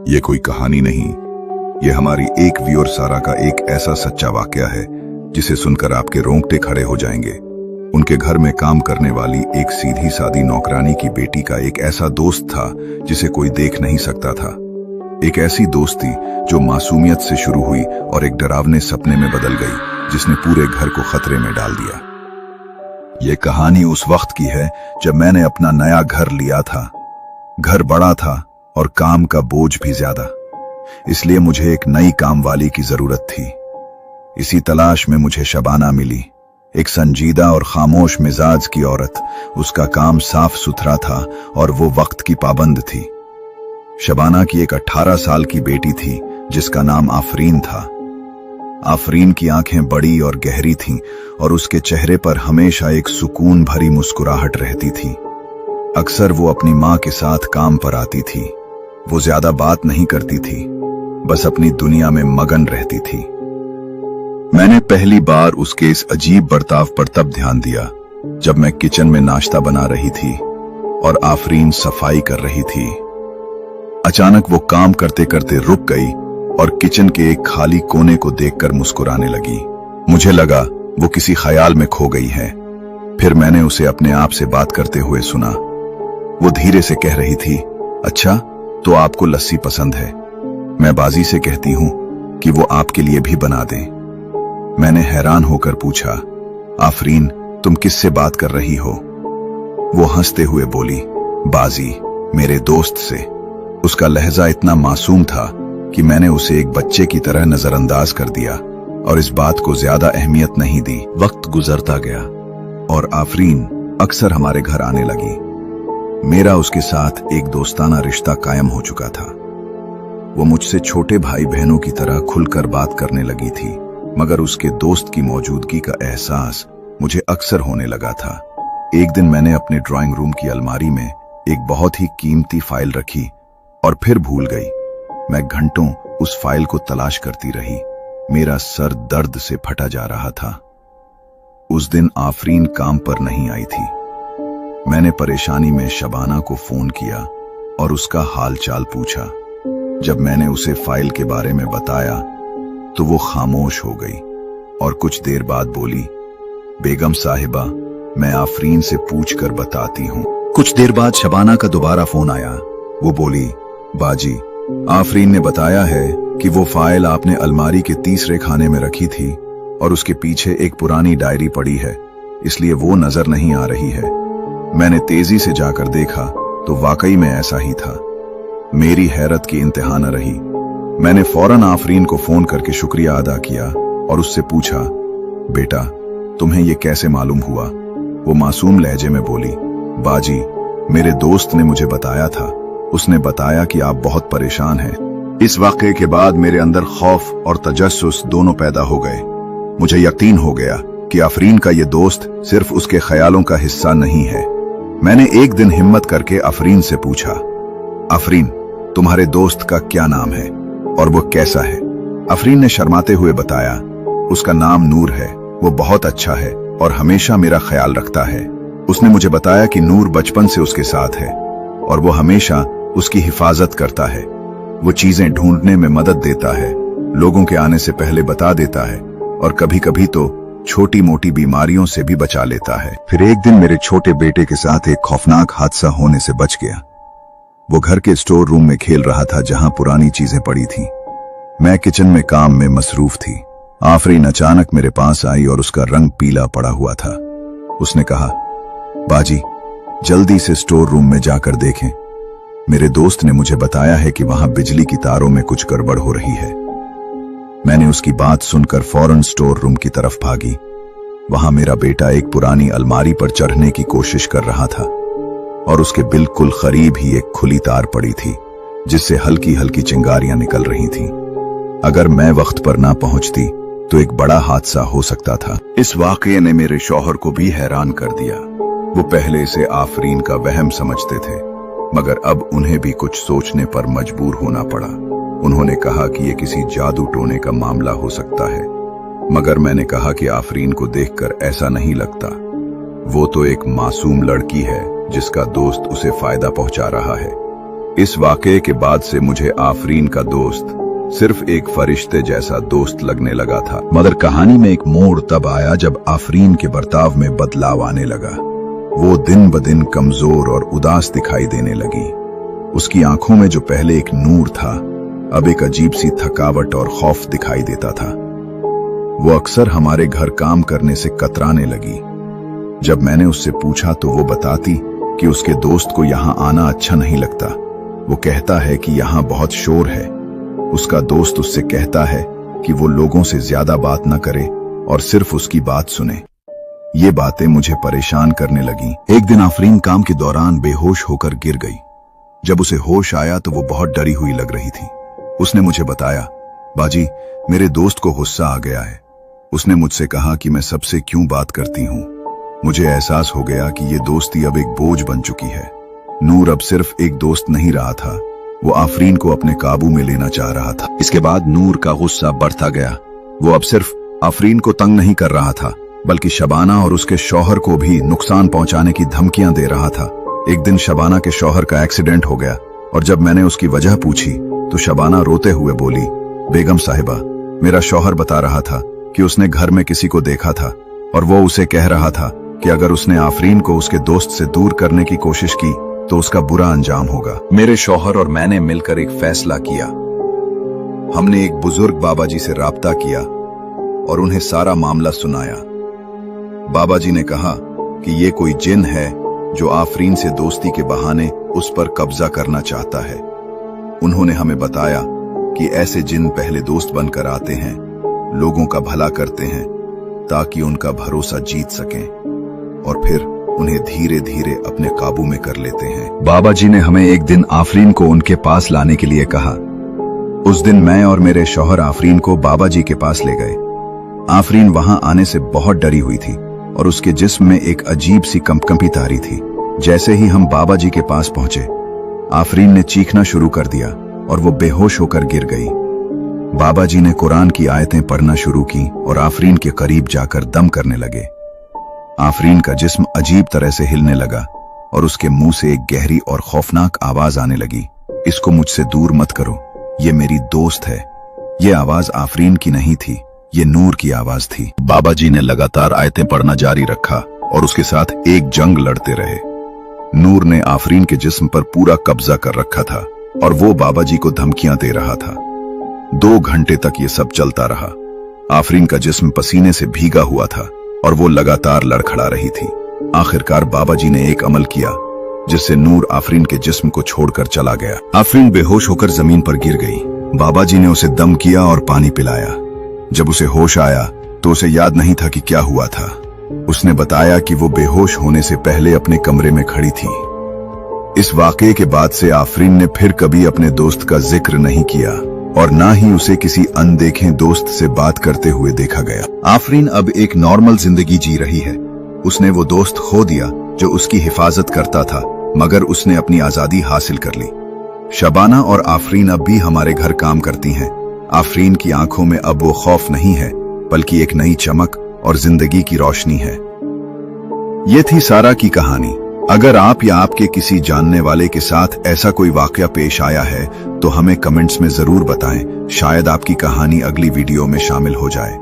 ये कोई कहानी नहीं, ये हमारी एक व्यूअर सारा का एक ऐसा सच्चा वाकया है जिसे सुनकर आपके रोंगटे खड़े हो जाएंगे। उनके घर में काम करने वाली एक सीधी सादी नौकरानी की बेटी का एक ऐसा दोस्त था जिसे कोई देख नहीं सकता था। एक ऐसी दोस्ती जो मासूमियत से शुरू हुई और एक डरावने सपने में बदल गई जिसने पूरे घर को खतरे में डाल दिया। ये कहानी उस वक्त की है जब मैंने अपना नया घर लिया था। घर बड़ा था और काम का बोझ भी ज्यादा, इसलिए मुझे एक नई काम वाली की जरूरत थी। इसी तलाश में मुझे शबाना मिली, एक संजीदा और खामोश मिजाज की औरत। उसका काम साफ सुथरा था और वो वक्त की पाबंद थी। शबाना की एक 18 साल की बेटी थी जिसका नाम आफरीन था। आफरीन की आंखें बड़ी और गहरी थीं और उसके चेहरे पर हमेशा एक सुकून भरी मुस्कुराहट रहती थी। अक्सर वो अपनी मां के साथ काम पर आती थी। वो ज्यादा बात नहीं करती थी, बस अपनी दुनिया में मगन रहती थी। मैंने पहली बार उसके इस अजीब बर्ताव पर तब ध्यान दिया जब मैं किचन में नाश्ता बना रही थी और आफरीन सफाई कर रही थी। अचानक वो काम करते करते रुक गई और किचन के एक खाली कोने को देखकर मुस्कुराने लगी। मुझे लगा वो किसी ख्याल में खो गई है। फिर मैंने उसे अपने आप से बात करते हुए सुना। वो धीरे से कह रही थी, अच्छा तो आपको लस्सी पसंद है? मैं बाजी से कहती हूं कि वो आपके लिए भी बना दें। मैंने हैरान होकर पूछा, आफरीन तुम किससे बात कर रही हो? वो हंसते हुए बोली, बाजी, मेरे दोस्त से। उसका लहजा इतना मासूम था कि मैंने उसे एक बच्चे की तरह नजरअंदाज कर दिया और इस बात को ज्यादा अहमियत नहीं दी। वक्त गुजरता गया और आफरीन अक्सर हमारे घर आने लगी। मेरा उसके साथ एक दोस्ताना रिश्ता कायम हो चुका था। वो मुझसे छोटे भाई बहनों की तरह खुलकर बात करने लगी थी, मगर उसके दोस्त की मौजूदगी का एहसास मुझे अक्सर होने लगा था। एक दिन मैंने अपने ड्राइंग रूम की अलमारी में एक बहुत ही कीमती फाइल रखी और फिर भूल गई। मैं घंटों उस फाइल को तलाश करती रही। मेरा सर दर्द से फटा जा रहा था। उस दिन आफरीन काम पर नहीं आई थी। मैंने परेशानी में शबाना को फोन किया और उसका हालचाल पूछा। जब मैंने उसे फाइल के बारे में बताया तो वो खामोश हो गई और कुछ देर बाद बोली, बेगम साहिबा, मैं आफरीन से पूछकर बताती हूँ। कुछ देर बाद शबाना का दोबारा फोन आया। वो बोली, बाजी, आफरीन ने बताया है कि वो फाइल आपने अलमारी के तीसरे खाने में रखी थी और उसके पीछे एक पुरानी डायरी पड़ी है, इसलिए वो नजर नहीं आ रही है। मैंने तेजी से जाकर देखा तो वाकई में ऐसा ही था। मेरी हैरत की इंतहा न रही। मैंने फौरन आफरीन को फोन करके शुक्रिया अदा किया और उससे पूछा, बेटा तुम्हें ये कैसे मालूम हुआ? वो मासूम लहजे में बोली, बाजी, मेरे दोस्त ने मुझे बताया था। उसने बताया कि आप बहुत परेशान हैं। इस वाकये के बाद मेरे अंदर खौफ और तजस्सुस दोनों पैदा हो गए। मुझे यकीन हो गया कि आफरीन का ये दोस्त सिर्फ उसके ख्यालों का हिस्सा नहीं है। मैंने एक दिन हिम्मत करके आफरीन से पूछा, आफरीन तुम्हारे दोस्त का क्या नाम है और वो कैसा है? आफरीन ने शर्माते हुए बताया, उसका नाम नूर है, वो बहुत अच्छा है और हमेशा मेरा ख्याल रखता है। उसने मुझे बताया कि नूर बचपन से उसके साथ है और वो हमेशा उसकी हिफाजत करता है। वो चीजें ढूंढने में मदद देता है, लोगों के आने से पहले बता देता है और कभी कभी तो छोटी मोटी बीमारियों से भी बचा लेता है। फिर एक दिन मेरे छोटे बेटे के साथ एक खौफनाक हादसा होने से बच गया। वो घर के स्टोर रूम में खेल रहा था जहां पुरानी चीजें पड़ी थी। मैं किचन में काम में मसरूफ थी। आफरीन अचानक मेरे पास आई और उसका रंग पीला पड़ा हुआ था। उसने कहा, बाजी, जल्दी से स्टोर रूम में जाकर देखें। मेरे दोस्त ने मुझे बताया है कि वहां बिजली की तारों में कुछ गड़बड़ हो रही है। मैंने उसकी बात सुनकर फौरन स्टोर रूम की तरफ भागी। वहां मेरा बेटा एक पुरानी अलमारी पर चढ़ने की कोशिश कर रहा था और उसके बिल्कुल करीब ही एक खुली तार पड़ी थी जिससे हल्की हल्की चिंगारियां निकल रही थीं। अगर मैं वक्त पर ना पहुंचती तो एक बड़ा हादसा हो सकता था। इस वाकये ने मेरे शौहर को भी हैरान कर दिया। वो पहले से आफरीन का वहम समझते थे, मगर अब उन्हें भी कुछ सोचने पर मजबूर होना पड़ा। उन्होंने कहा कि ये किसी जादू टोने का मामला हो सकता है, मगर मैंने कहा कि आफरीन को देखकर ऐसा नहीं लगता। वो तो एक मासूम लड़की है जिसका दोस्त उसे फायदा पहुंचा रहा है। इस वाकये के बाद से मुझे आफरीन का दोस्त सिर्फ एक फरिश्ते जैसा दोस्त लगने लगा था। मगर कहानी में एक मोड़ तब आया जब आफरीन के बर्ताव में बदलाव आने लगा। वो दिन ब दिन कमजोर और उदास दिखाई देने लगी। उसकी आंखों में जो पहले एक नूर था, अब एक अजीब सी थकावट और खौफ दिखाई देता था। वो अक्सर हमारे घर काम करने से कतराने लगी। जब मैंने उससे पूछा तो वो बताती कि उसके दोस्त को यहाँ आना अच्छा नहीं लगता। वो कहता है कि यहाँ बहुत शोर है। उसका दोस्त उससे कहता है कि वो लोगों से ज्यादा बात न करे और सिर्फ उसकी बात सुने। ये बातें मुझे परेशान करने लगी। एक दिन आफरीन काम के दौरान बेहोश होकर गिर गई। जब उसे होश आया तो वो बहुत डरी हुई लग रही थी। उसने मुझे बताया, बाजी, मेरे दोस्त को गुस्सा आ गया है। उसने मुझसे कहा कि मैं सबसे क्यों बात करती हूँ। मुझे एहसास हो गया कि ये दोस्ती अब एक बोझ बन चुकी है। नूर अब सिर्फ एक दोस्त नहीं रहा था, वो आफरीन को अपने काबू में लेना चाह रहा था। इसके बाद नूर का गुस्सा बढ़ता गया। वो अब सिर्फ आफरीन को तंग नहीं कर रहा था, बल्कि शबाना और उसके शौहर को भी नुकसान पहुंचाने की धमकियां दे रहा था। एक दिन शबाना के शौहर का एक्सीडेंट हो गया और जब मैंने उसकी वजह पूछी तो शबाना रोते हुए बोली, बेगम साहिबा, मेरा शौहर बता रहा था कि उसने घर में किसी को देखा था और वो उसे कह रहा था कि अगर उसने आफरीन को उसके दोस्त से दूर करने की कोशिश की तो उसका बुरा अंजाम होगा। मेरे शौहर और मैंने मिलकर एक फैसला किया। हमने एक बुजुर्ग बाबा जी से राब्ता किया और उन्हें सारा मामला सुनाया। बाबा जी ने कहा कि ये कोई जिन है जो आफरीन से दोस्ती के बहाने उस पर कब्जा करना चाहता है। उन्होंने हमें बताया कि ऐसे जिन पहले दोस्त बनकर आते हैं, लोगों का भला करते हैं ताकि उनका भरोसा जीत सकें और फिर उन्हें धीरे धीरे अपने काबू में कर लेते हैं। बाबा जी ने हमें एक दिन आफरीन को उनके पास लाने के लिए कहा। उस दिन मैं और मेरे शौहर आफरीन को बाबा जी के पास ले गए। आफरीन वहां आने से बहुत डरी हुई थी और उसके जिस्म में एक अजीब सी कंपकंपी तारी थी। जैसे ही हम बाबा जी के पास पहुंचे, आफरीन ने चीखना शुरू कर दिया और वो बेहोश होकर गिर गई। बाबा जी ने कुरान की आयतें पढ़ना शुरू की और आफरीन के करीब जाकर दम करने लगे। आफरीन का जिस्म अजीब तरह से हिलने लगा और उसके मुंह से एक गहरी और खौफनाक आवाज आने लगी, इसको मुझसे दूर मत करो, ये मेरी दोस्त है। ये आवाज आफरीन की नहीं थी, ये नूर की आवाज थी। बाबा जी ने लगातार आयतें पढ़ना जारी रखा और उसके साथ एक जंग लड़ते रहे। नूर ने आफरीन के जिस्म पर पूरा कब्जा कर रखा था और वो बाबा जी को धमकियां दे रहा था। 2 घंटे तक ये सब चलता रहा। आफरीन का जिस्म पसीने से भीगा हुआ था और वो लगातार लड़खड़ा रही थी। आखिरकार बाबा जी ने एक अमल किया जिससे नूर आफरीन के जिस्म को छोड़कर चला गया। आफरीन बेहोश होकर जमीन पर गिर गई। बाबा जी ने उसे दम किया और पानी पिलाया। जब उसे होश आया तो उसे याद नहीं था कि क्या हुआ था। उसने बताया कि वो बेहोश होने से पहले अपने कमरे में खड़ी थी। इस वाकये के बाद से आफरीन ने फिर कभी अपने दोस्त का जिक्र नहीं किया और ना ही उसे किसी अनदेखे दोस्त से बात करते हुए देखा गया। आफरीन अब एक नॉर्मल जिंदगी जी रही है। उसने वो दोस्त खो दिया जो उसकी हिफाजत करता था, मगर उसने अपनी आजादी हासिल कर ली। शबाना और आफरीन अब भी हमारे घर काम करती हैं। आफरीन की आंखों में अब वो खौफ नहीं है, बल्कि एक नई चमक और जिंदगी की रोशनी है। ये थी सारा की कहानी। अगर आप या आपके किसी जानने वाले के साथ ऐसा कोई वाकया पेश आया है तो हमें कमेंट्स में जरूर बताएं। शायद आपकी कहानी अगली वीडियो में शामिल हो जाए।